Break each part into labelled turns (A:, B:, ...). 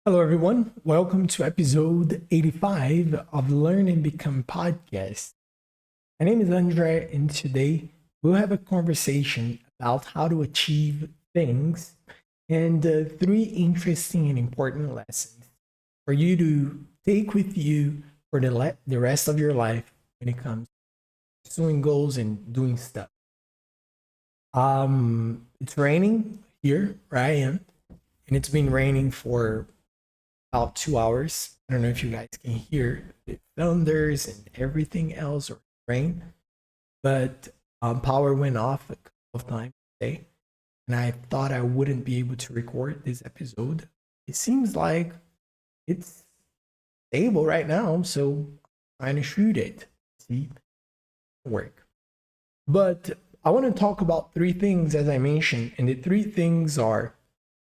A: Hello, everyone. Welcome to episode 85 of Learn and Become podcast. My name is Andre, and today we'll have a conversation about how to achieve things and three interesting and important lessons for you to take with you for the rest of your life when it comes to pursuing goals and doing stuff. It's raining here where I am, and it's been raining for about 2 hours. I don't know if you guys can hear the thunders and everything else or rain, but power went off a couple of times today, and I thought I wouldn't be able to record this episode. It seems like it's stable right now, so I'm trying to shoot it. See, work. But I want to talk about three things, as I mentioned, and the three things are: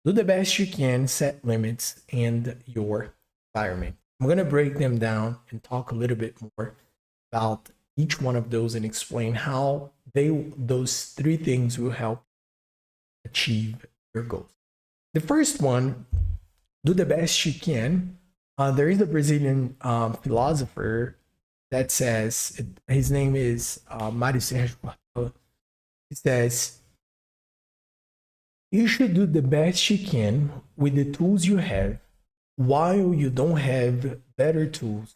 A: do the best you can, set limits, and your environment. I'm going to break them down and talk a little bit more about each one of those and explain how those three things will help achieve your goals. The first one, do the best you can. There is a Brazilian philosopher that says, his name is Mário Sérgio Cortella. He says, you should do the best you can with the tools you have while you don't have better tools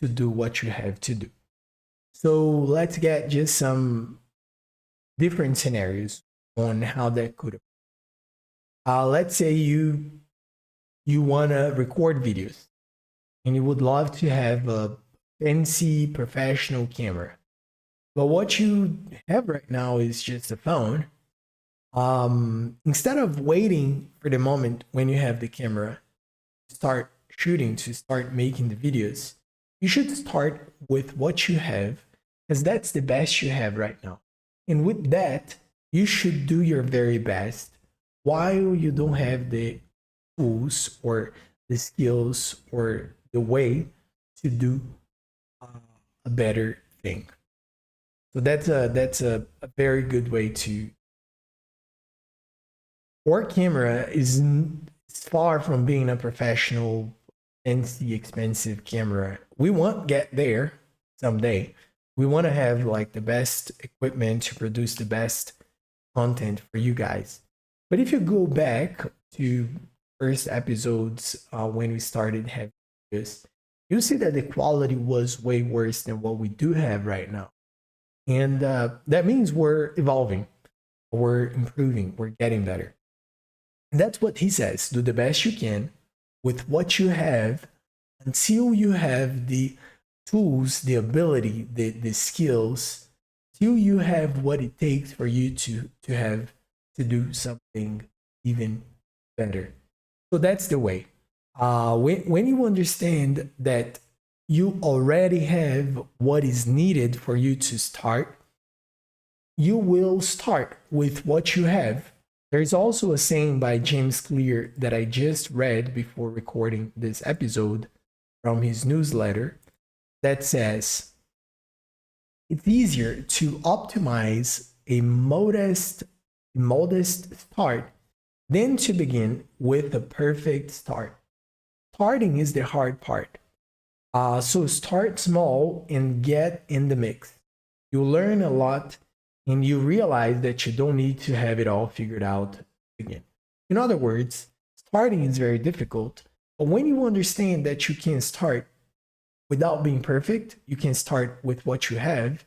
A: to do what you have to do. So let's get just some different scenarios on how that could. Let's say you want to record videos and you would love to have a fancy professional camera. But what you have right now is just a phone. Instead of waiting for the moment when you have the camera to start shooting, to start making the videos, you should start with what you have, because that's the best you have right now. And with that, you should do your very best while you don't have the tools or the skills or the way to do a better thing. So that's a very good way to. Our camera is far from being a professional, fancy, expensive camera. We want to get there someday. We want to have like the best equipment to produce the best content for you guys. But if you go back to first episodes when we started having this, you'll see that the quality was way worse than what we do have right now. And that means we're evolving, we're improving, we're getting better. And that's what he says. Do the best you can with what you have until you have the tools, the ability, the skills, till you have what it takes for you to have to do something even better. So that's the way. When you understand that you already have what is needed for you to start, you will start with what you have. There's also a saying by James Clear that I just read before recording this episode from his newsletter that says, it's easier to optimize a modest start than to begin with a perfect start. Starting is the hard part. So start small and get in the mix. You'll learn a lot, and you realize that you don't need to have it all figured out again. In other words, starting is very difficult, but when you understand that you can start without being perfect, you can start with what you have,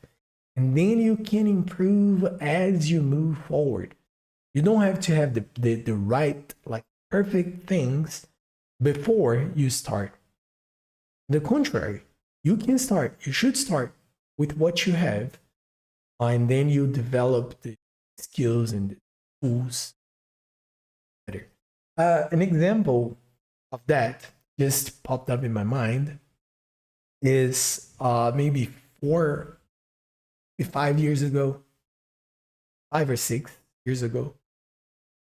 A: and then you can improve as you move forward. You don't have to have the right, like perfect things before you start. The contrary, you can start, you should start with what you have, and then you develop the skills and the tools better. An example of that just popped up in my mind is maybe 5 years ago, 5 or 6 years ago.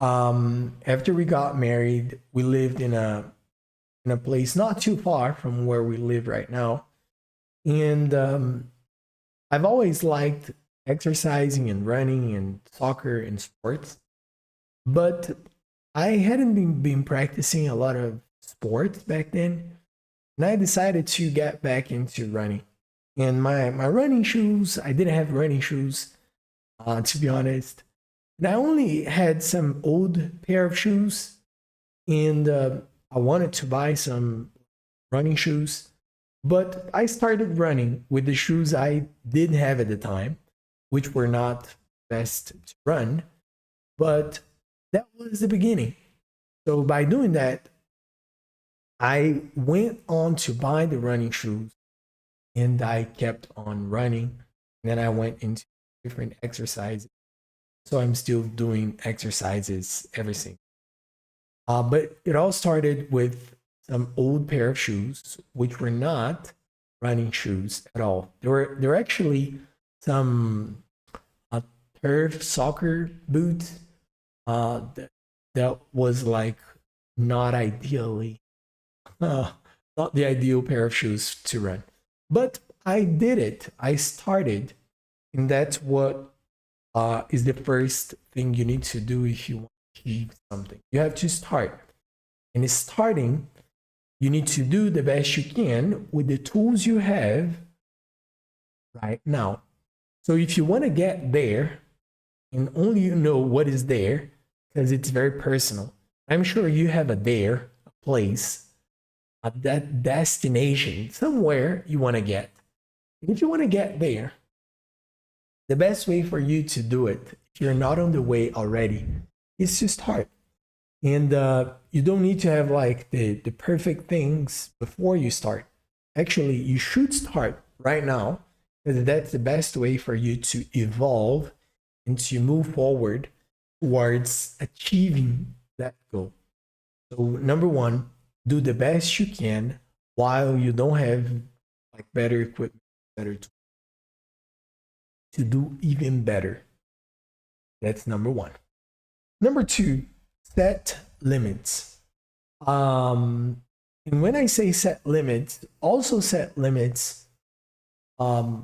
A: After we got married, we lived in a place not too far from where we live right now, and I've always liked exercising and running and soccer and sports, but I hadn't been practicing a lot of sports back then, and I decided to get back into running. And my running shoes, I didn't have running shoes, to be honest. And I only had some old pair of shoes, and I wanted to buy some running shoes. But I started running with the shoes I did have at the time, which were not best to run, but that was the beginning. So by doing that, I went on to buy the running shoes and I kept on running. And then I went into different exercises. So I'm still doing exercises every single. But it all started with some old pair of shoes, which were not running shoes at all. They were actually some turf soccer boots that was like not ideally not the ideal pair of shoes to run. But I did it. I started, and that's what is the first thing you need to do if you want to achieve something. You have to start. And starting, you need to do the best you can with the tools you have right now. So if you want to get there, and only you know what is there, because it's very personal. I'm sure you have a place, that destination, somewhere you want to get. And if you want to get there, the best way for you to do it, if you're not on the way already, is to start. And you don't need to have like the perfect things before you start. Actually, you should start right now, because that's the best way for you to evolve and to move forward towards achieving that goal. So number one, do the best you can while you don't have like better equipment, better tools to do even better. That's number one. Number two, set limits. And when I say set limits, also set limits like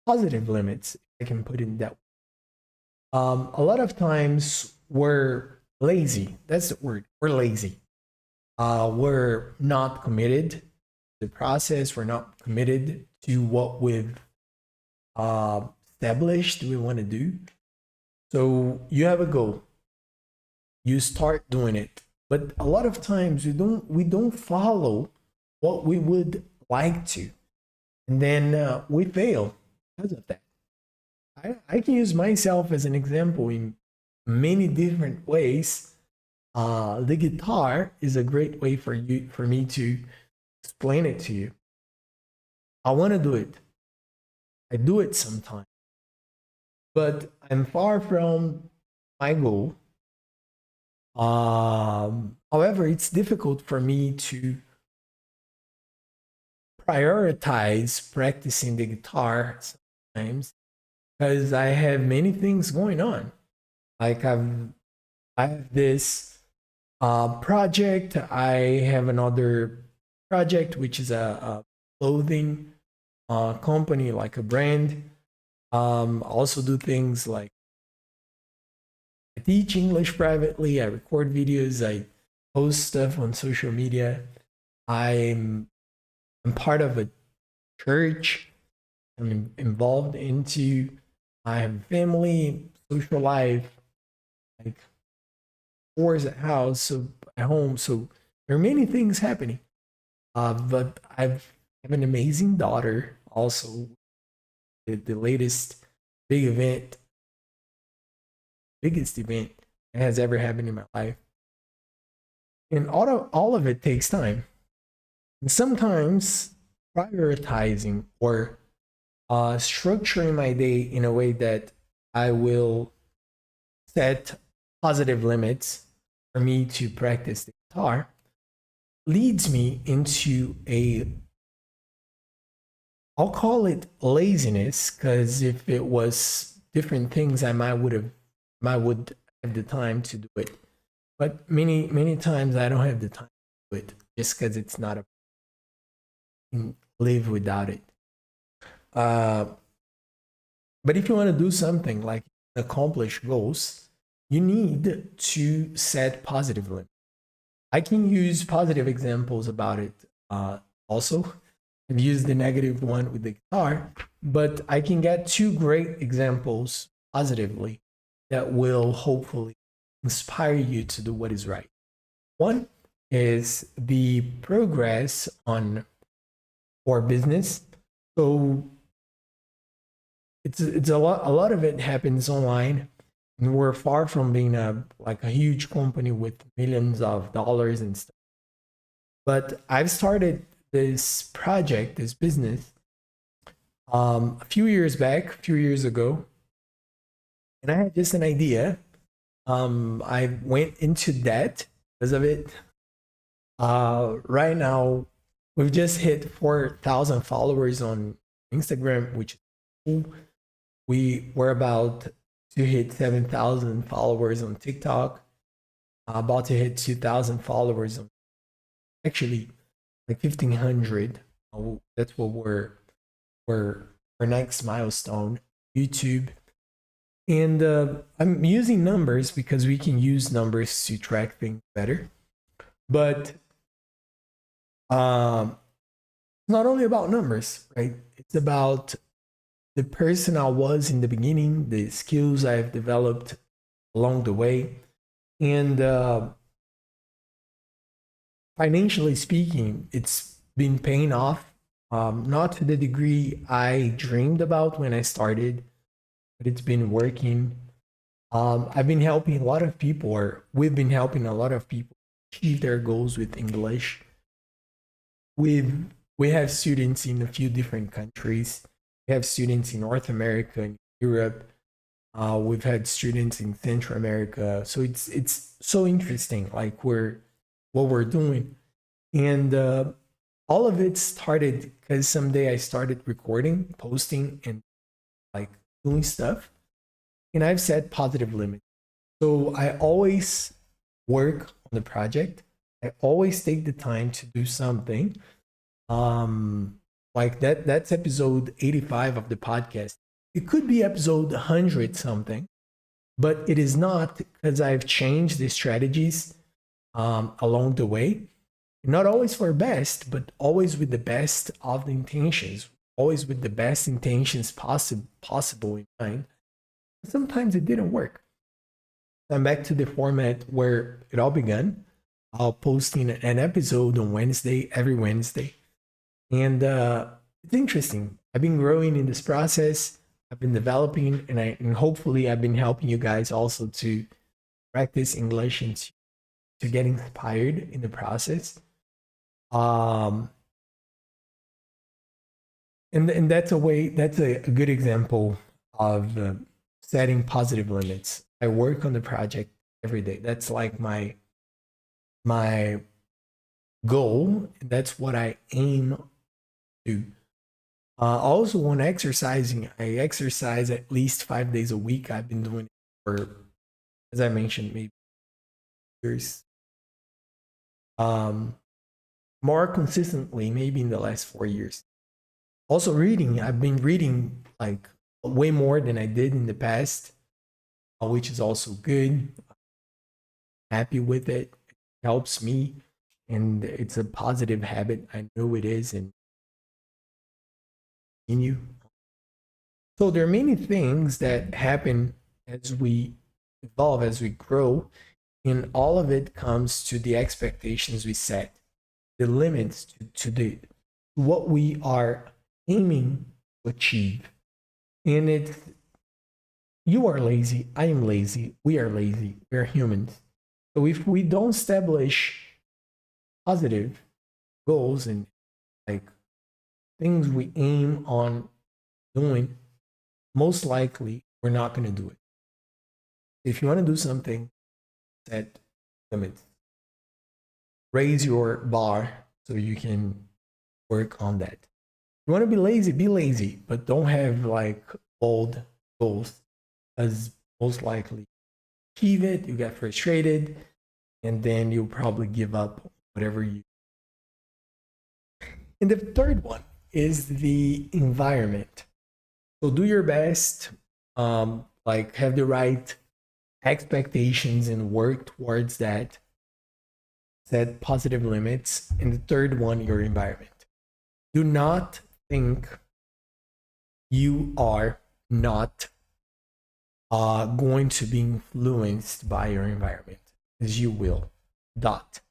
A: positive limits, if I can put it that way. A lot of times we're lazy. That's the word. We're lazy. We're not committed to the process. We're not committed to what we've established we want to do. So you have a goal. You start doing it. But a lot of times we don't follow what we would like to. And then we fail because of that. I can use myself as an example in many different ways. The guitar is a great way for me to explain it to you. I want to do it. I do it sometimes, but I'm far from my goal. However, it's difficult for me to prioritize practicing the guitar sometimes because I have many things going on. Like I have this project. I have another project which is a clothing company, like a brand. Also do things like I teach English privately. I record videos. I post stuff on social media. I'm part of a church. I'm involved into. I have family, social life, like chores at house, so at home. So there are many things happening. But I have an amazing daughter. Also, the latest biggest event that has ever happened in my life, and all of it takes time. And sometimes prioritizing or structuring my day in a way that I will set positive limits for me to practice the guitar leads me into I'll call it laziness, because if it was different things, I would have the time to do it. But many times I don't have the time to do it just because it's not a live without it. But if you want to do something like accomplish goals, you need to set positive limits. I can use positive examples about it also. I've used the negative one with the guitar, but I can get two great examples positively that will hopefully inspire you to do what is right. One is the progress on our business. So it's a lot of it happens online, and we're far from being a huge company with millions of dollars and stuff. But I've started this project, this business, a few years back, a few years ago, and I had just an idea. I went into debt because of it. Right now, we've just hit 4,000 followers on Instagram, which is cool. We were about to hit 7,000 followers on TikTok. About to hit 2,000 followers on, actually, like 1,500. That's what we're our next milestone. YouTube. And I'm using numbers because we can use numbers to track things better. But it's not only about numbers, right? It's about the person I was in the beginning, the skills I've developed along the way, and financially speaking, it's been paying off. Not to the degree I dreamed about when I started, but it's been working. I've been helping a lot of people, or we've been helping a lot of people achieve their goals with English. We have students in a few different countries. We have students in North America and Europe. We've had students in Central America. So it's so interesting, like what we're doing, and all of it started because someday I started recording, posting, and like doing stuff, and I've set positive limits. So I always work on the project. I always take the time to do something. Like that's episode 85 of the podcast. It could be episode 100 something, but it is not, because I've changed the strategies along the way. Not always for best, but always with the best of the intentions, always with the best intentions possible in mind. Sometimes it didn't work. I'm back to the format where it all began. I'll posting an episode on Wednesday, every Wednesday. And it's interesting. I've been growing in this process. I've been developing, and hopefully I've been helping you guys also to practice English and to get inspired in the process. And that's a good example of setting positive limits. I work on the project every day. That's like my goal. That's what I aim to. Also on exercising, I exercise at least 5 days a week. I've been doing it for, as I mentioned, maybe years. More consistently, maybe in the last 4 years. Also reading, I've been reading like way more than I did in the past, which is also good. Happy with it. It helps me, and it's a positive habit. I know it is, and in you. So there are many things that happen as we evolve, as we grow, and all of it comes to the expectations we set, the limits to what we are aiming to achieve. And it's, you are lazy, I am lazy, we are lazy, we are humans. So if we don't establish positive goals and like things we aim on doing, most likely we're not going to do it. If you want to do something, set limits. Raise your bar so you can work on that. If you want to be lazy, but don't have like bold goals, as most likely achieve it, you get frustrated, and then you'll probably give up whatever you. And the third one is the environment. So do your best, like have the right expectations and work towards that. Set positive limits. And the third one, your environment. Do not think you are not going to be influenced by your environment, because you will. Dot.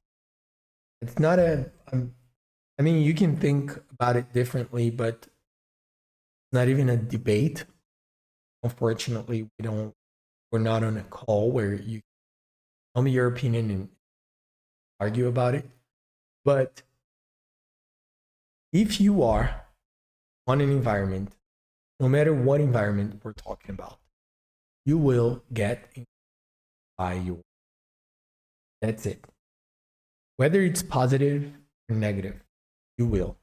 A: It's not I mean, you can think about it differently, but it's not even a debate. Unfortunately, we're not on a call where you tell me your opinion and argue about it. But if you are on an environment, no matter what environment we're talking about, you will get by you. That's it. Whether it's positive or negative, you will.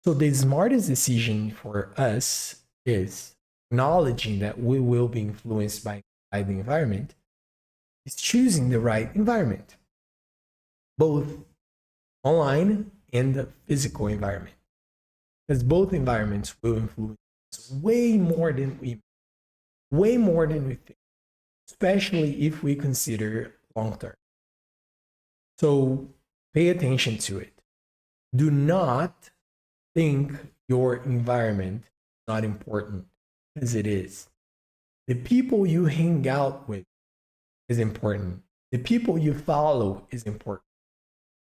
A: So the smartest decision for us is acknowledging that we will be influenced by the environment, is choosing the right environment, both online and the physical environment, because both environments will influence us way more than we think, especially if we consider long term. So pay attention to it. Do not think your environment is not important, because it is. The people you hang out with is important. The people you follow is important.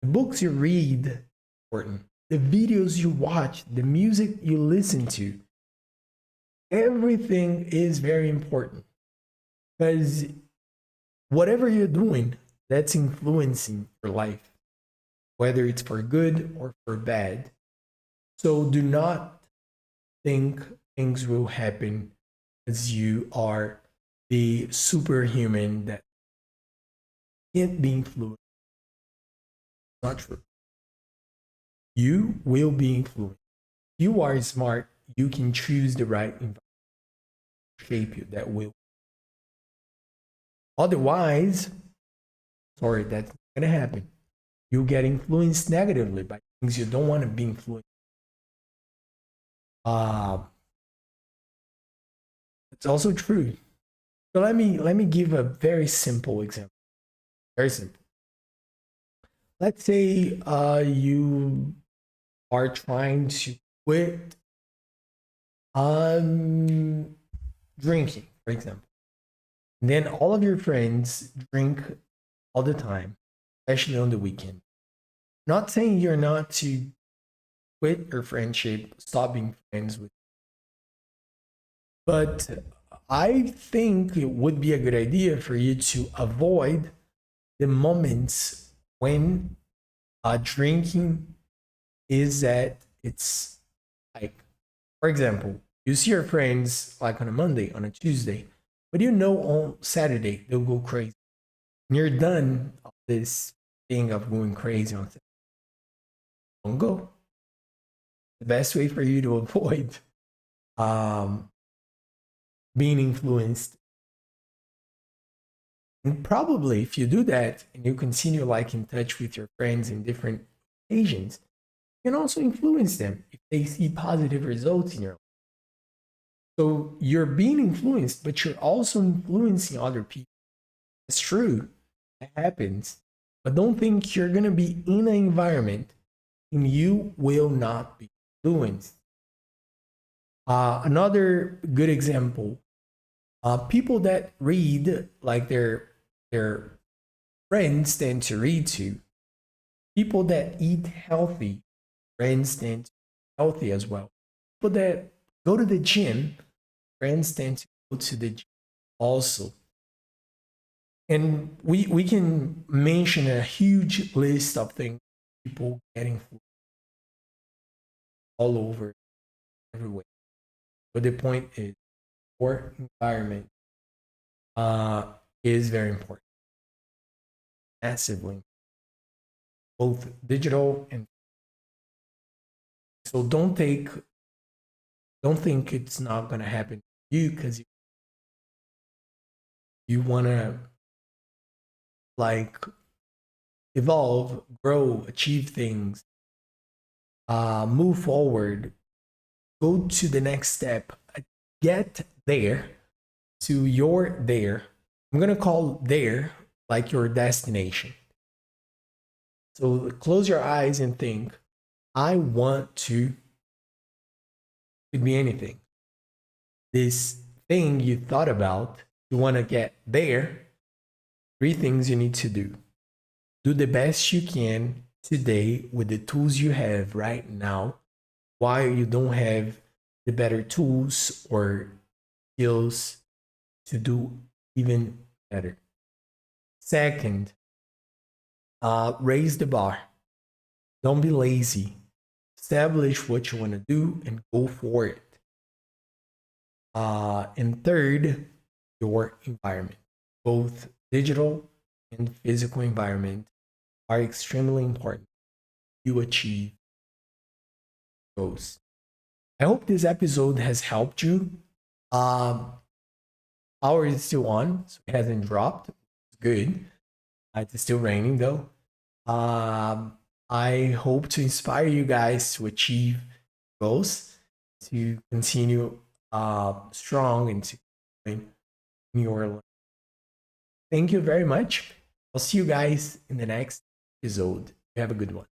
A: The books you read is important. The videos you watch, the music you listen to, everything is very important, because whatever you're doing, that's influencing your life, whether it's for good or for bad. So do not think things will happen as you are the superhuman that can't be influenced. Not true. You will be influenced. You are smart. You can choose the right environment to shape you that will. Otherwise, sorry, that's not going to happen. You get influenced negatively by things you don't want to be influenced. It's also true. So let me give a very simple example. Very simple. Let's say you are trying to quit drinking, for example. And then all of your friends drink all the time, especially on the weekend. Not saying you're not to quit your friendship, stop being friends with. But I think it would be a good idea for you to avoid the moments when drinking is at its like, for example, you see your friends like on a Monday, on a Tuesday, but you know on Saturday they'll go crazy. And you're done of this thing of going crazy on Saturday. Don't go. The best way for you to avoid being influenced. And probably if you do that and you continue like in touch with your friends in different occasions, you can also influence them if they see positive results in your life. So you're being influenced, but you're also influencing other people. It's true. It happens. But don't think you're going to be in an environment and you will not be influenced. Another good example, people that read, like their friends tend to read to. People that eat healthy, friends tend to be healthy as well. People that go to the gym, friends tend to go to the gym also. And we can mention a huge list of things people getting all over, everywhere. But the point is, your environment is very important, massively, both digital and. So don't think it's not going to happen to you, because you want to like evolve, grow, achieve things, move forward, go to the next step, get there, to your there. I'm going to call there like your destination. So close your eyes and think, I want to, could be anything. This thing you thought about, you want to get there, 3 things you need to do. Do the best you can today with the tools you have right now, while you don't have the better tools or skills to do even better. Second, raise the bar. Don't be lazy. Establish what you want to do and go for it. And third, your environment. Both digital and physical environment are extremely important to achieve goals. I hope this episode has helped you. Power is still on, so it hasn't dropped. It's good. It's still raining though. I hope to inspire you guys to achieve goals, to continue strong and to in your life. Thank you very much. I'll see you guys in the next episode. You have a good one.